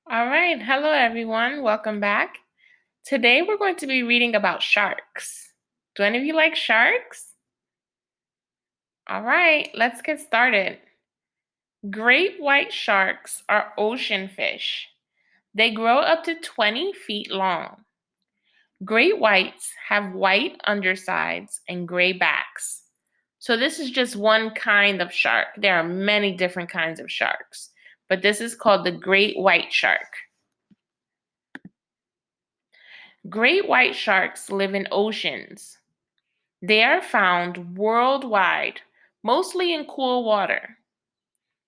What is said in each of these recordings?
All right. Hello, everyone. Welcome back. Today, we're going to be reading about sharks. Do any of you like sharks? All right, let's get started. Great white sharks are ocean fish. They grow up to 20 feet long. Great whites have white undersides and gray backs. So, this is just one kind of shark. There are many different kinds of sharks, but this is called the great white shark. Great white sharks live in oceans. They are found worldwide, mostly in cool water.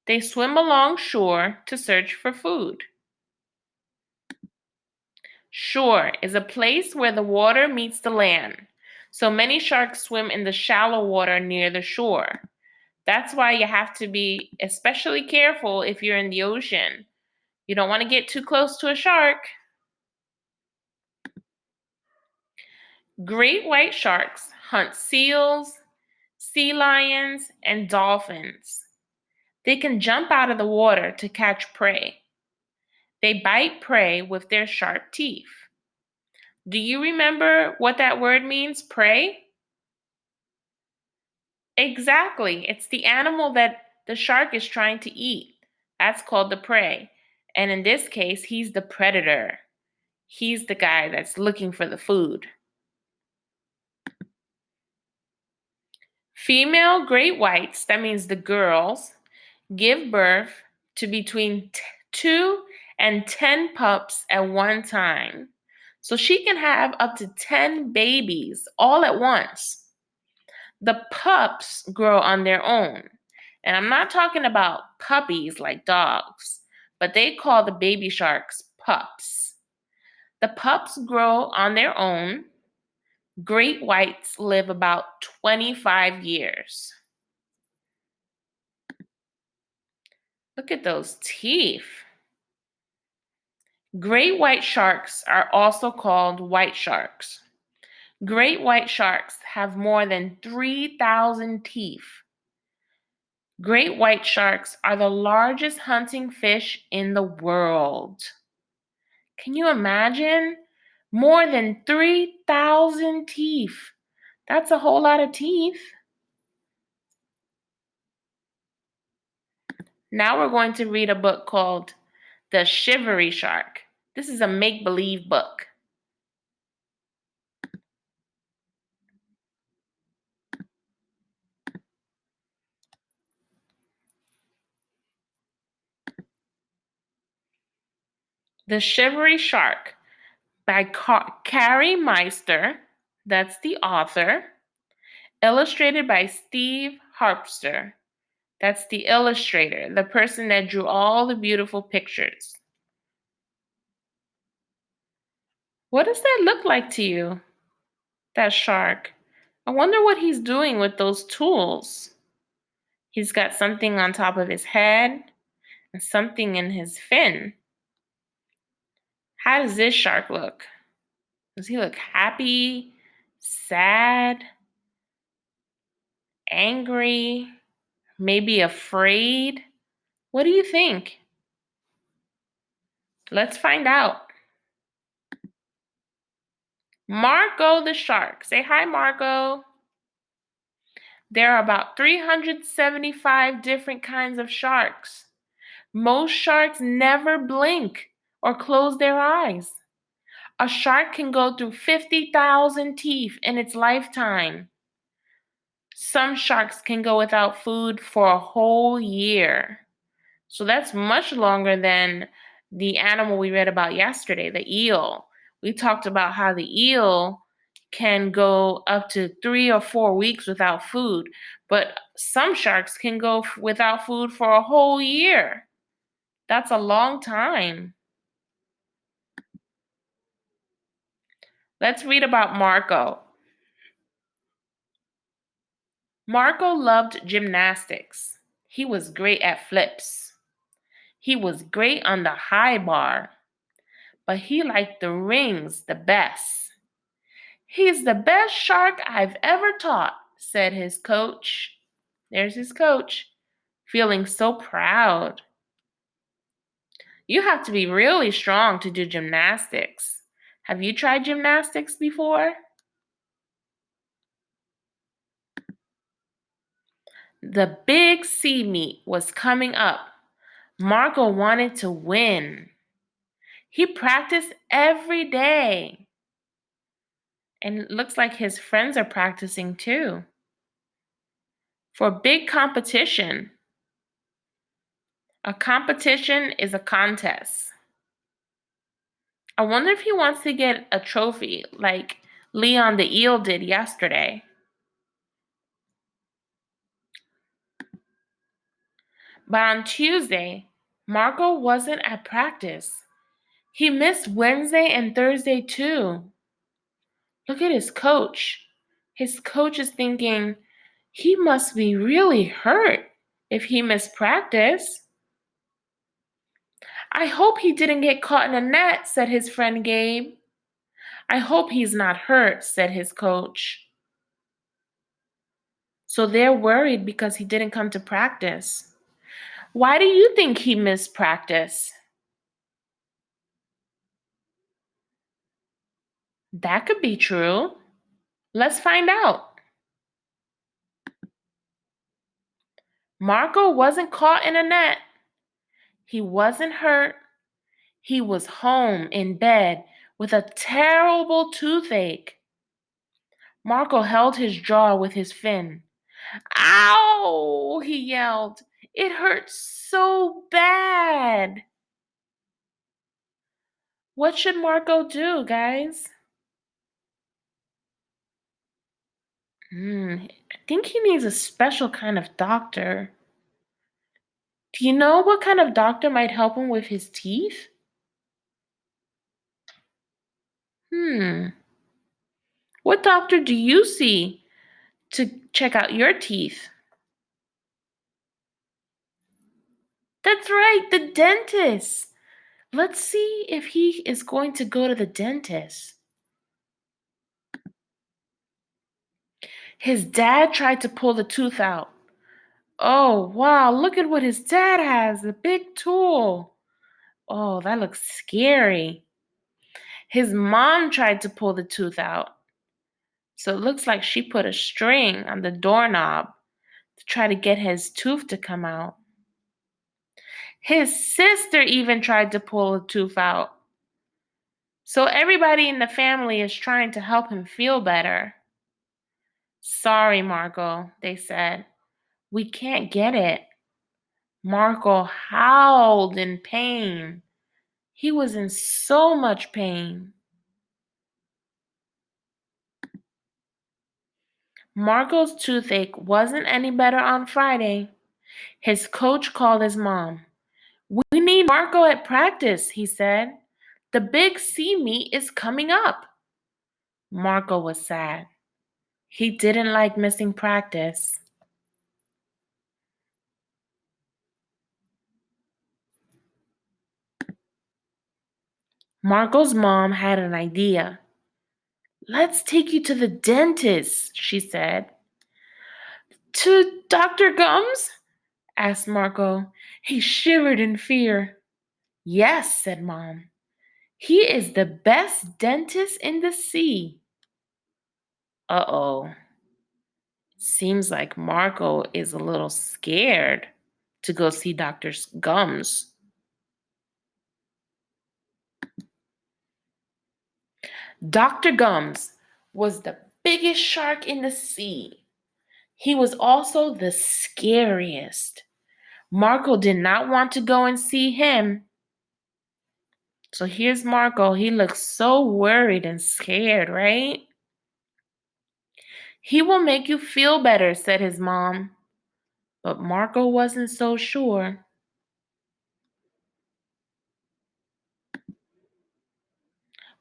They swim along shore to search for food. Shore is a place where the water meets the land. So many sharks swim in the shallow water near the shore. That's why you have to be especially careful if you're in the ocean. You don't want to get too close to a shark. Great white sharks hunt seals, sea lions, and dolphins. They can jump out of the water to catch prey. They bite prey with their sharp teeth. Do you remember what that word means, prey? Exactly. It's the animal that the shark is trying to eat. That's called the prey. And in this case, he's the predator. He's the guy that's looking for the food. Female great whites, that means the girls, give birth to between 2 and 10 pups at one time. So she can have up to 10 babies all at once. The pups grow on their own. And I'm not talking about puppies like dogs, but they call the baby sharks pups. The pups grow on their own. Great whites live about 25 years. Look at those teeth. Great white sharks are also called white sharks. Great white sharks have more than 3,000 teeth. Great white sharks are the largest hunting fish in the world. Can you imagine? More than 3,000 teeth. That's a whole lot of teeth. Now we're going to read a book called The Shivery Shark. This is a make-believe book. The Shivery Shark by Carrie Meister. That's the author. Illustrated by Steve Harpster. That's the illustrator, the person that drew all the beautiful pictures. What does that look like to you, that shark? I wonder what he's doing with those tools. He's got something on top of his head and something in his fin. How does this shark look? Does he look happy, sad, angry, maybe afraid? What do you think? Let's find out. Marco the shark. Say hi, Marco. There are about 375 different kinds of sharks. Most sharks never blink or close their eyes. A shark can go through 50,000 teeth in its lifetime. Some sharks can go without food for a whole year. So that's much longer than the animal we read about yesterday, the eel. We talked about how the eel can go up to 3 or 4 weeks without food, but some sharks can go without food for a whole year. That's a long time. Let's read about Marco. Marco loved gymnastics. He was great at flips. He was great on the high bar, but he liked the rings the best. He's the best shark I've ever taught, said his coach. There's his coach, feeling so proud. You have to be really strong to do gymnastics. Have you tried gymnastics before? The big sea meet was coming up. Marco wanted to win. He practiced every day. And it looks like his friends are practicing too. For big competition. A competition is a contest. I wonder if he wants to get a trophy like Leon the eel did yesterday. But on Tuesday, Marco wasn't at practice. He missed Wednesday and Thursday too. Look at his coach. His coach is thinking he must be really hurt if he missed practice. I hope he didn't get caught in a net, said his friend Gabe. I hope he's not hurt, said his coach. So they're worried because he didn't come to practice. Why do you think he missed practice? That could be true. Let's find out. Marco wasn't caught in a net. He wasn't hurt. He was home in bed with a terrible toothache. Marco held his jaw with his fin. Ow! He yelled. It hurts so bad. What should Marco do, guys? I think he needs a special kind of doctor. Do you know what kind of doctor might help him with his teeth? What doctor do you see to check out your teeth? That's right, the dentist. Let's see if he is going to go to the dentist. His dad tried to pull the tooth out. Oh, wow, look at what his dad has, a big tool. Oh, that looks scary. His mom tried to pull the tooth out. So it looks like she put a string on the doorknob to try to get his tooth to come out. His sister even tried to pull a tooth out. So everybody in the family is trying to help him feel better. Sorry, Marco, they said. We can't get it. Marco howled in pain. He was in so much pain. Marco's toothache wasn't any better on Friday. His coach called his mom. We need Marco at practice, he said. The big sea meet is coming up. Marco was sad. He didn't like missing practice. Marco's mom had an idea. Let's take you to the dentist, she said. To Dr. Gums? Asked Marco. He shivered in fear. Yes, said Mom. He is the best dentist in the sea. Uh-oh. Seems like Marco is a little scared to go see Dr. Gums. Dr. Gums was the biggest shark in the sea. He was also the scariest. Marco did not want to go and see him. So here's Marco. He looks so worried and scared, right? He will make you feel better, said his mom. But Marco wasn't so sure.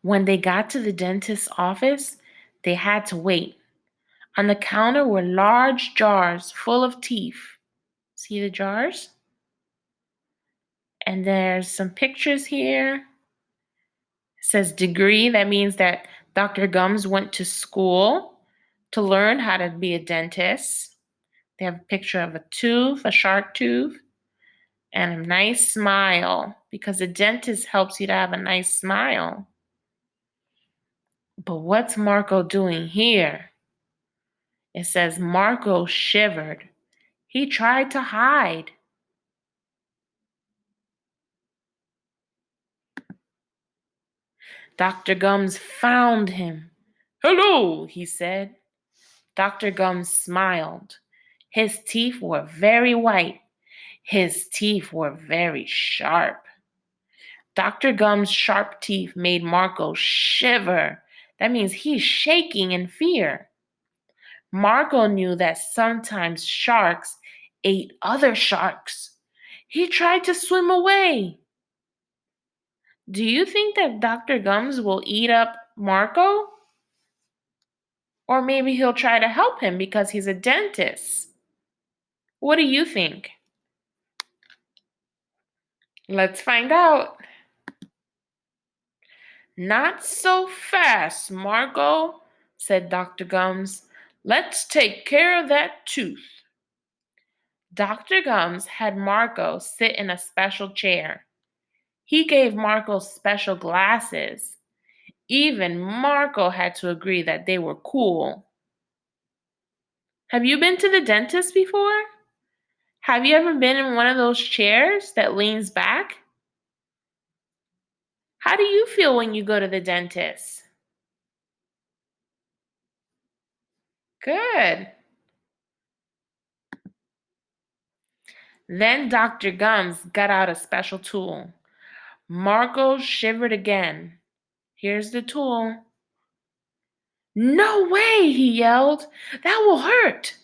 When they got to the dentist's office, they had to wait. On the counter were large jars full of teeth. See the jars? And there's some pictures here. It says degree. That means that Dr. Gums went to school to learn how to be a dentist. They have a picture of a tooth, a shark tooth. and a nice smile, because a dentist helps you to have a nice smile. But what's Marco doing here? It says Marco shivered. He tried to hide. Dr. Gums found him. "Hello," he said. Dr. Gums smiled. His teeth were very white. His teeth were very sharp. Dr. Gums' sharp teeth made Marco shiver. That means he's shaking in fear. Marco knew that sometimes sharks ate other sharks. He tried to swim away. Do you think that Dr. Gums will eat up Marco? Or maybe he'll try to help him because he's a dentist. What do you think? Let's find out. "Not so fast, Marco," said Dr. Gums. "Let's take care of that tooth." Dr. Gums had Marco sit in a special chair. He gave Marco special glasses. Even Marco had to agree that they were cool. Have you been to the dentist before? Have you ever been in one of those chairs that leans back? How do you feel when you go to the dentist? Good. Then Dr. Gums got out a special tool. Marco shivered again. Here's the tool. "No way," he yelled. "That will hurt."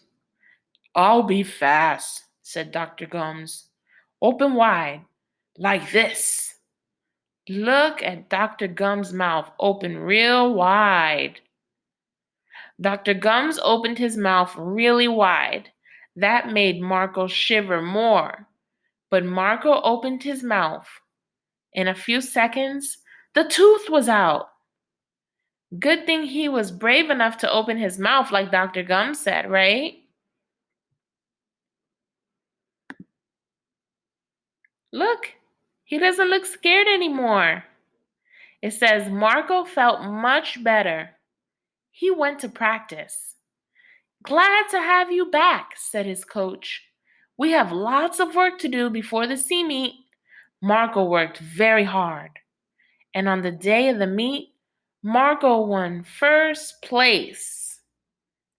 "I'll be fast," said Dr. Gums. "Open wide, like this." Look at Dr. Gums' mouth open real wide. Dr. Gums opened his mouth really wide. That made Marco shiver more. But Marco opened his mouth. In a few seconds, the tooth was out. Good thing he was brave enough to open his mouth like Dr. Gums said, right? Look, he doesn't look scared anymore. It says Marco felt much better. He went to practice. "Glad to have you back," said his coach. "We have lots of work to do before the sea meet." Marco worked very hard. And on the day of the meet, Marco won first place.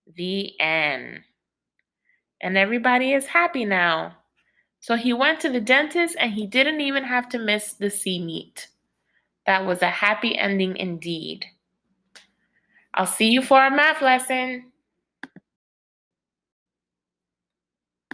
The end. And everybody is happy now. So he went to the dentist and he didn't even have to miss the sea meet. That was a happy ending indeed. I'll see you for our math lesson.